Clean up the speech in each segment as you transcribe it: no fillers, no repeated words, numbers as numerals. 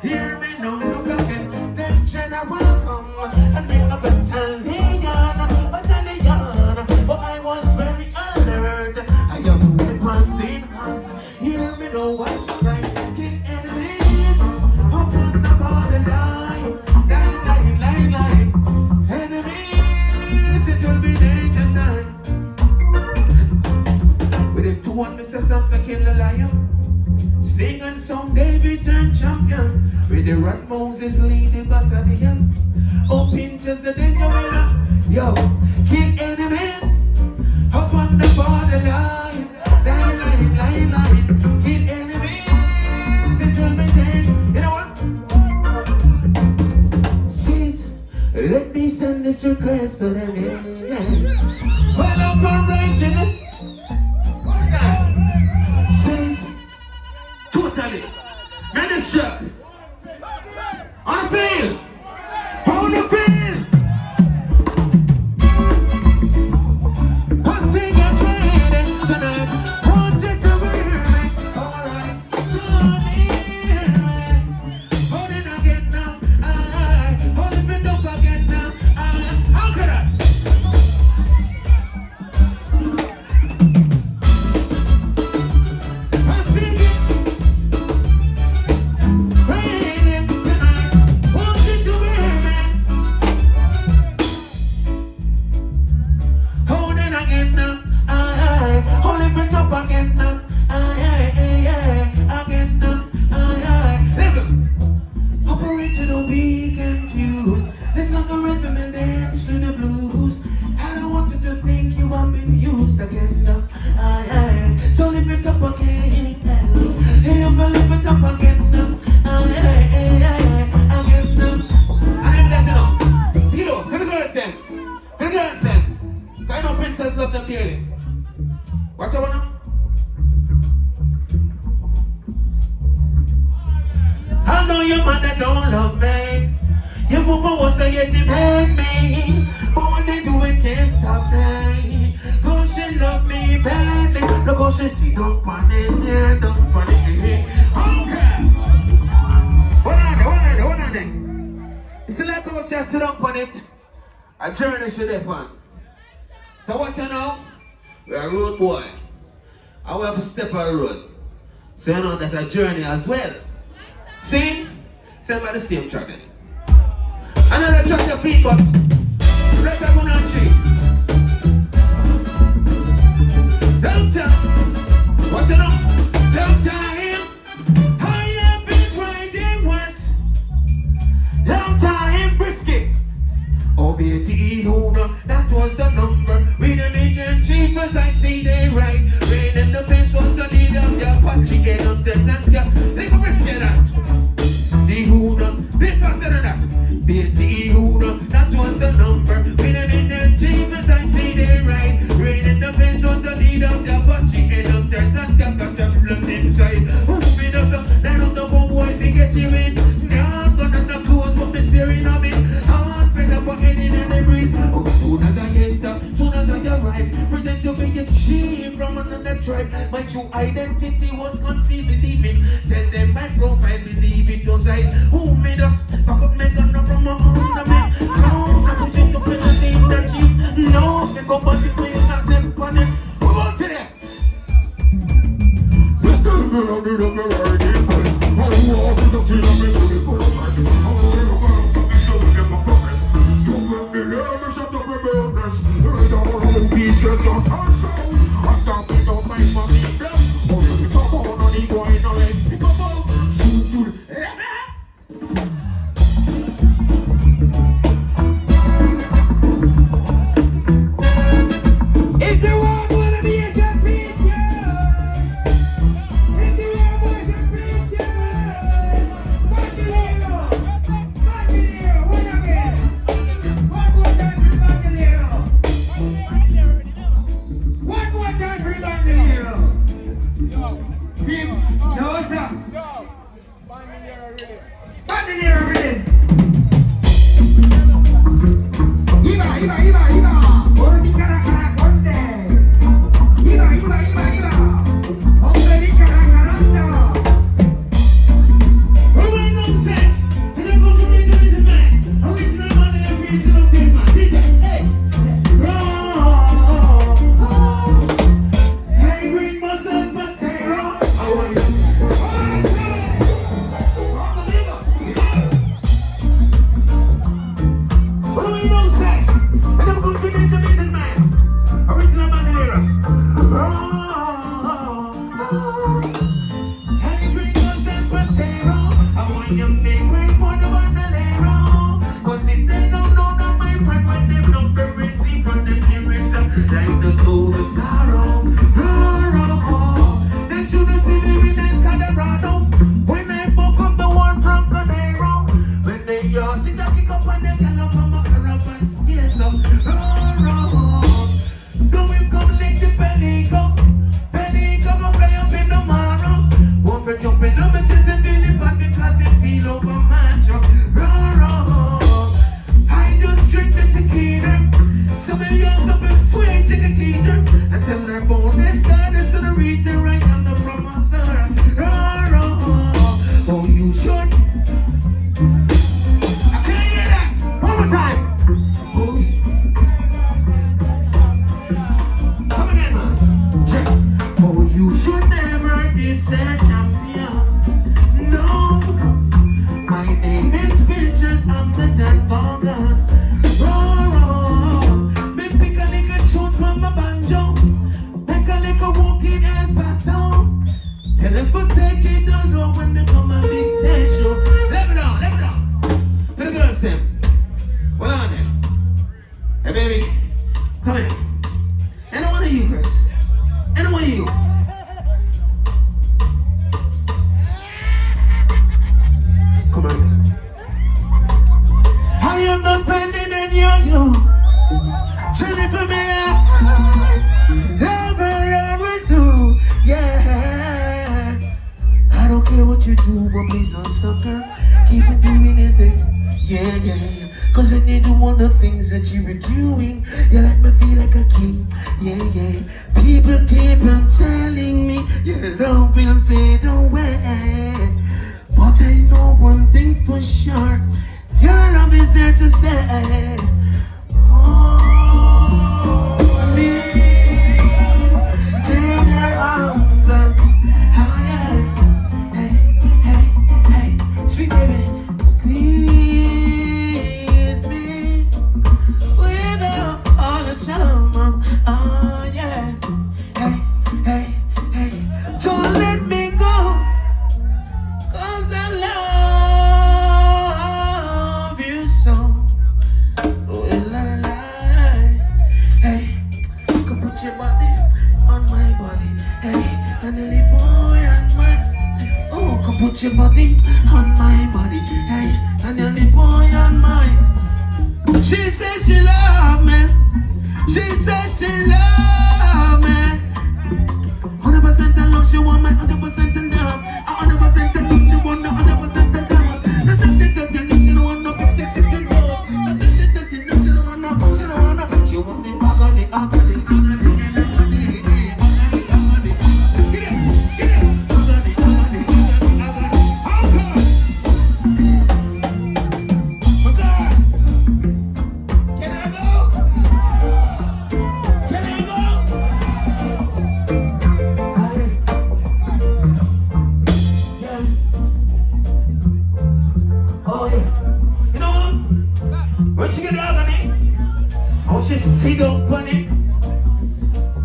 Hear me now, look again. This general come and make a battalion. But I was very alert. I have weapons in hand. Hear me now, watch right. Kick enemies up on the borderline. Line. Enemies, it will be danger time. With them two and Mr. Samson kill the lion. Sing and song David turn champion. With the rat Moses lead the battalion. Oh, pinches the danger winner. Yo, kick enemies up on the borderline. Line. Kick enemies, it will be danger. You know what? Let me send this request to them. Well, I'm raging it. Says totally. Minister. On the field. On the field. I'll sing a train tonight. Won't take away me. Alright. Johnny. Hold it again now. Hold it up again now. How could I? I'm singing, praying tonight. Want you to hear me? Hold it again now. Hold it up again now. Again now. Level. Operator, don't be confused. Let's not go rhythm and dance to the blues. I don't want you to think you have been used again now. So lift it up again. Hey, lift it up again now. Again now. And I'm that now. You know, for the girls then. For the girls then. I know princess love them dearly. Watch out now. I know your mother don't love me. Your papa was a yet to make me. But when they do it, can't stop me. Cause she love me badly. Look how she see don't punish. Yeah, don't punish me. Okay. Hold on then. It's like how she sit up on it. A journey she left on. So what you know? We're a road boy. I will have to step on the road. So you know that's a journey as well. See? Same by the same track then. Another track your feet, but let's have one on tree. Downtown. What you know? Downtown. I have been riding west. Downtown brisket. OBT Hoover, that was the number. We the Major Chief as I see they right. Rain in the place was the lead of the Apache. Get up the Zanska. Let's go brisket that. The Hoover, bit faster than that. BT Hoover, that was the number. We the Major Chief as I see they right. Rain in the place was the lead of the Apache. Get up the Zanska. Got your blood inside. Who me does up? That on the one boy, they get you in. Can't go down the clothes, but the spirit of it. Oh, soon as I enter, soon as I arrive, pretend to be a chief from another tribe. My true identity was conceived, believe me. Tell them my profile, believe it was I. Who made us? Back up my gun from my ornament. No, I put you to put the name that chief. No, they go back to me and them on it. Come on to them. Shut up, rebellious. Heard all the pieces of our soul. I'm talking about my mommy. Oh, you come on, on the wine, all right. Come on. If the world wanna be a champion, if the world was a champion, Bagalero, what again? One more time for Bagalero. Team, no sir. Bagalero rhythm. Iba. Oro di cara conte. Iba. Hombre di cara. Hombre no for taking the road when they come and be essential. Let me down. To the girls, them. Well on there. Hey, baby. Come here. Any one of you girls. Any one of you. Come on. I am not pending in you. Chilling for me. Never with you. Yeah. I don't care what you do, but please don't stop, girl. Keep on doing your thing. Yeah. Cause I need to want the things that you were doing. You let me feel like a king. Yeah. People keep on telling me your love will fade away. But I know one thing for sure. Your love is there to stay. Oh, leave in your arms. Oh yeah. Hey, sweet baby, squeeze me with all the charm. Oh yeah. Hey, don't let me go. 'Cause I love you so. Will I lie? Hey, come put your body on my body. Hey, and the little boy on my. Oh, come put your body on my body. Hey, and the little boy on my. She says she love me. She says she love me. 100% I love she want my 100% and love. 100% I love she want the 100% and love. That's the she don't want no percent and love. That's the she don't want no, she don't want no. She want the agony. Get when she get the agony, I want you to sit down on it.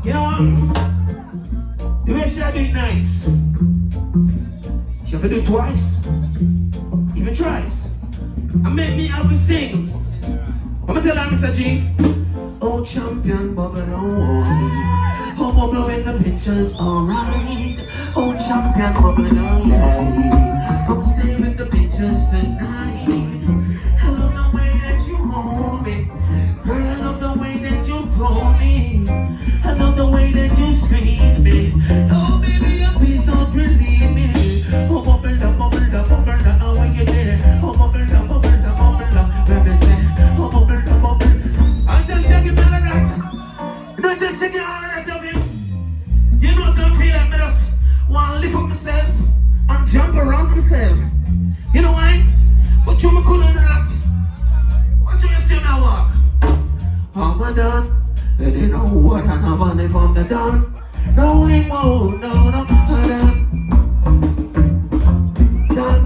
You know what? The way she do it nice. She have to do it twice, even thrice. And make me have to sing. I'm gonna tell her, Mr. G. Oh, champion bubble, oh bubble when the picture's alright. Oh, champion bubble, oh yeah. Come stay with the pictures tonight. I love the way that you hold me. Girl, I love the way that you pull me. I love the way that you squeeze me. Oh, baby, please don't relieve me. Oh, bubble up, oh, when you're there. Oh, bubble up, let me say. Oh, bubble up. I just shake it, man, like that. Don't just shake it all like that, baby. You know something like me, just wanna lift up myself and jump around myself. You know why? But you me couldn't do that. What you see me walk? I'm done. They didn't know what I know money from the dawn. No anymore, no, I'm done.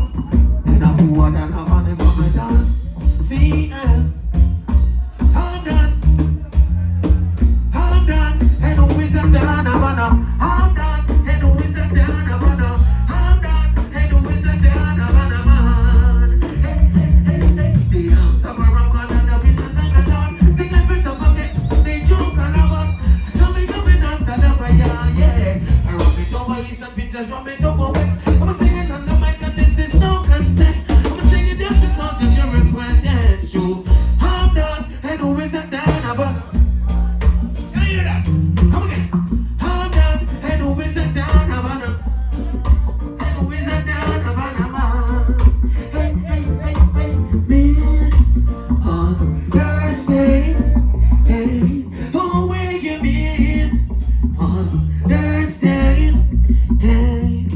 They know what I know money from the dawn. See, I'm done. And who is that done? I'm done. And who is that done? I'm done. And who is that done? Just want me to go west. I'm singing on the mic and this is no contest. I'm singing just because of your request. Yeah, it's true. I'm done. And who is that down? Can you hear that? Come again. I'm done. And who is that down? And who is that down? Hey. Miss on Thursday. Hey. Oh, where you miss on Thursday. Hey,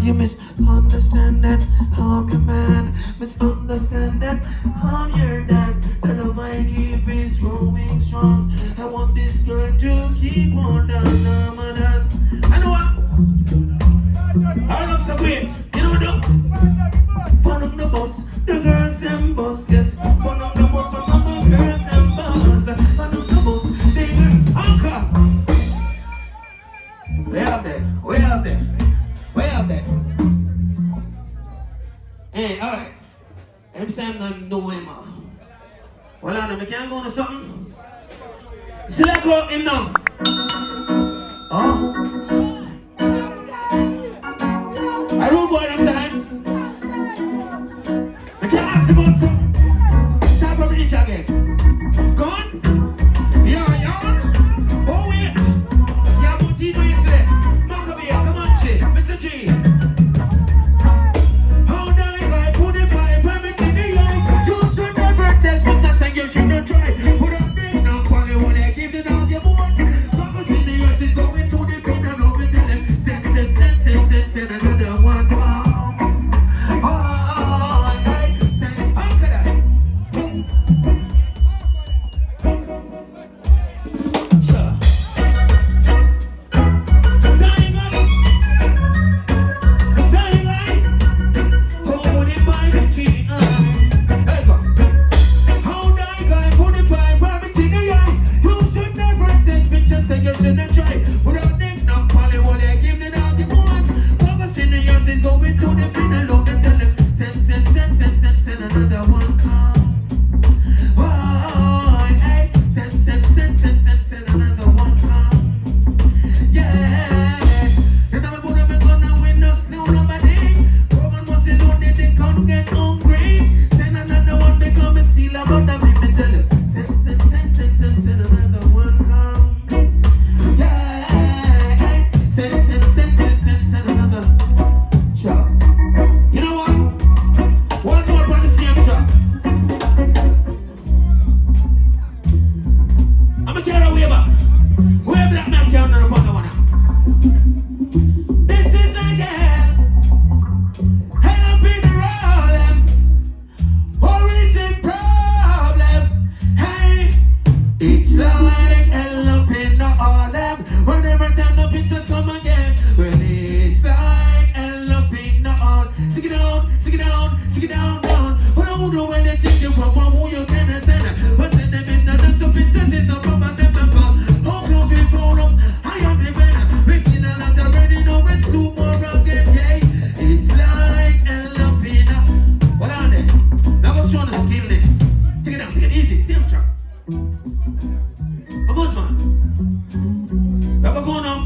you misunderstand that I'm your man. Misunderstand that I'm your dad. The love I keep is growing strong. I want this girl to keep on down. I know what? I love so great. You know what I do? Fun on the bus, the girls them bus. Yes, fun on the bus, fun on the girls them bus. Fun on the bus, they girl, uncle. Way up there. Way up there. Hey, alright. Every time I know him off. Well, I can't go to something. Select up him now. Oh. I don't go that time. I can't ask about something. Start from the inch again. Gone? Yawn. Oh, wait. Yeah, but you know you say. Maccabee, come on, G. Mr. G. You should not try. Put up there now, Polly, when I give the dog your board. Focus in the earth is going to the pin and over to them. Send another one. Oh, hey, send, how could I? Sure. Dying up. Oh, when it by the tree, hey, go. Just say you shouldn't try. Without them, now Polly, what they give the dog you want. Focus in the earth is going to the pin and look and tell them. Send another one. Oh, hey, send another one. Yeah. You never put them in gun and win no slew nobody. Program must be loaded, they can't get hungry. Send another one, become a stealer, but I'm even tell them. Send another one. Send another chop. You know what? One more on the same chop. I'ma carry way back. Way black man carry on upon the one. This is the girl. Head up in the roll. What is the problem? Hey, it's like hell up in the all them. Whenever time the pictures come again. When it's like hell up in the all. Stick it down, down. What I would do when they take you from who you can send. But then they make the pictures is no problem. Them because how close we found them. I am the winner. Making a lot of ready. No rest too more again. Yeah. It's like hell up in the. What are they? Now what's trying to skill this? Take it down, take it easy. Same track. A good man. We're going on.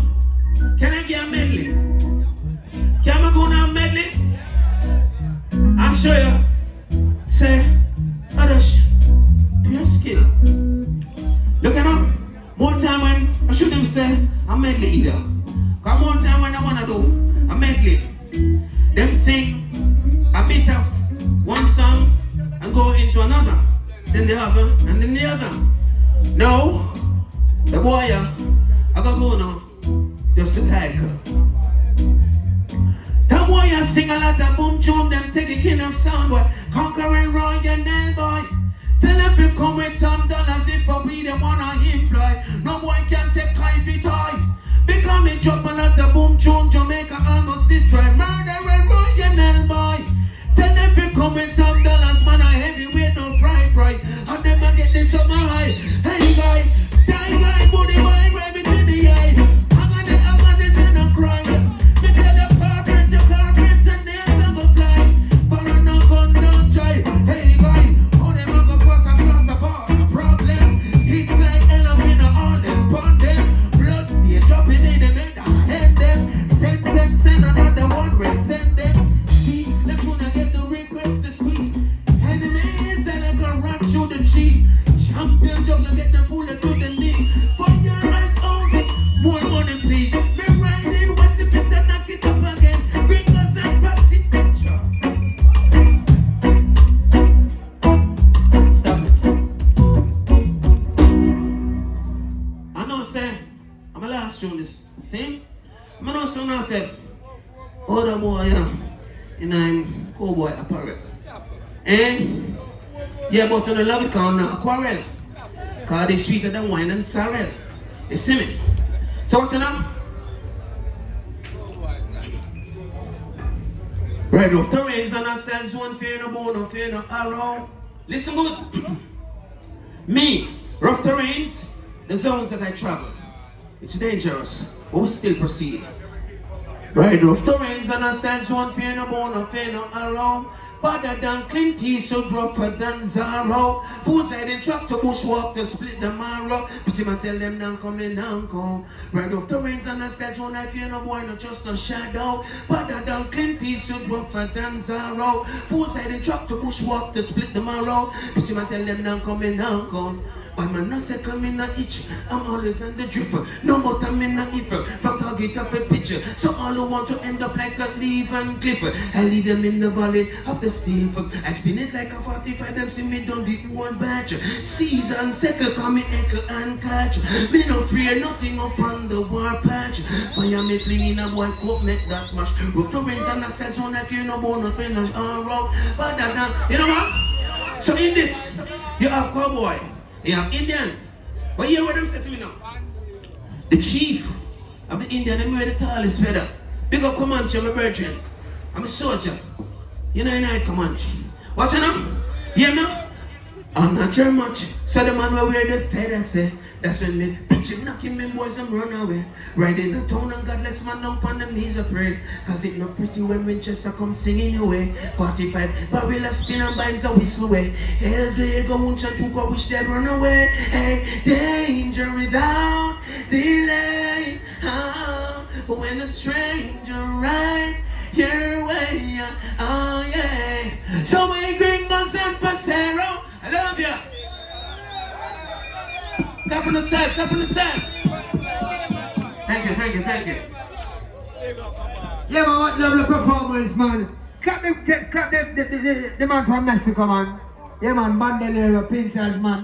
Can I get a medley? Can I go on a medley? I'll show you. Say, Adash, your skill. Look at them. More time when I should them say, a medley either. Cause more time when I want to do a medley. Them sing a bit of one song and go into another. Then the other and then the other. No, the boy, I got go now. Just the title. That boy sing a lot of boom tune, them take a king of sound, boy. Conquering Royal Nell, boy. Tell them to come with $10 if I be the one I employ. No boy can take Kyfie toy. Becoming drop a lot of boom tune, Jamaica almost destroy. Murdering Royal Nell, boy. Tell them to come with $10, man, I heavyweight, no fry. And them I get this summer high. Hey guy, die guy, booty boy, grab it in the eye. I'm on this and I'm crying. Me tell the carpenter, nails and go fly. But I no gun, don't try. Hey guy, how them a go cross the bar? No problem. It's like hell up in all them pon them. Blood stain dropping in them head, I head them. Send another one, red send them. See, them tryna get the request to squeeze. Enemies, and I'm gonna run through the cheese. Champion juggler, get them pull it to the knees. For your eyes only, more money please. Me riding what's the pit and knock it up again. Bring us and pass it. Stop it. I know say, I'm a last tune this. See? I know soon I said, oh the boy, in I'm cowboy apparel. Eh? Yeah, but you don't love it called quarrel. Cause they sweeter than wine and sorrel. You see me? So what you know? Right off the range and ourselves, one fear no bone, no fear no arrow. Listen good. Me, rough terrains, the zones that I travel. It's dangerous, but we still proceed. Right off the reins and I stands one fear no bone, no fear no arrow. Better than Clint Eastwood, rougher than Zorro. Fools head in truck to bushwalk to split the marrow. But see, I tell them down coming down come. Right off the reins and I stands one I fear no boy, no just no shadow. Better than Clint Eastwood, rougher than Zorro. Fools head in truck to bushwalk to split the marrow. But see, I tell them down coming down come. But man, no second me no itch. I'm always on the drip. No butter me no if. From target up a picture. So all who want to end up like a leaf and cliff. I leave them in the valley of the steep. I spin it like a 45. Them see me done the one batch. Season settle, call me echo and catch. Me no fear nothing up on the war patch. Fire me fling in a boy cook make that mash. Rough the rains and the sets when I fear no bone, no pain, no wrong. But that, you know what? So in this, you have cowboy. You have Indian. But hear what them say to me now. The chief of the Indian, them wear the tallest feather. Big up Comanche, my virgin. I'm a soldier. You know I Comanche. What's your name? Yeah, no? I'm not sure much. So the man will wear the feather say. That's when me pitch him, knocking me boys and run away. Right in the town and godless man down on them knees a pray. Cause it not pretty when Winchester come singing away. 45 barrel a spin and binds a whistle away. Hell they go wunch and took a wish they'd run away. Hey, danger without delay. But when a stranger ride your way, oh yeah. So we gringos and pasero, I love ya. Clap on the side, clap on the side. Thank you, thank you, thank you. Yeah, man, what lovely performance, man. Clap the man from Mexico, man. Yeah, man, Bandolero, Pintage, man.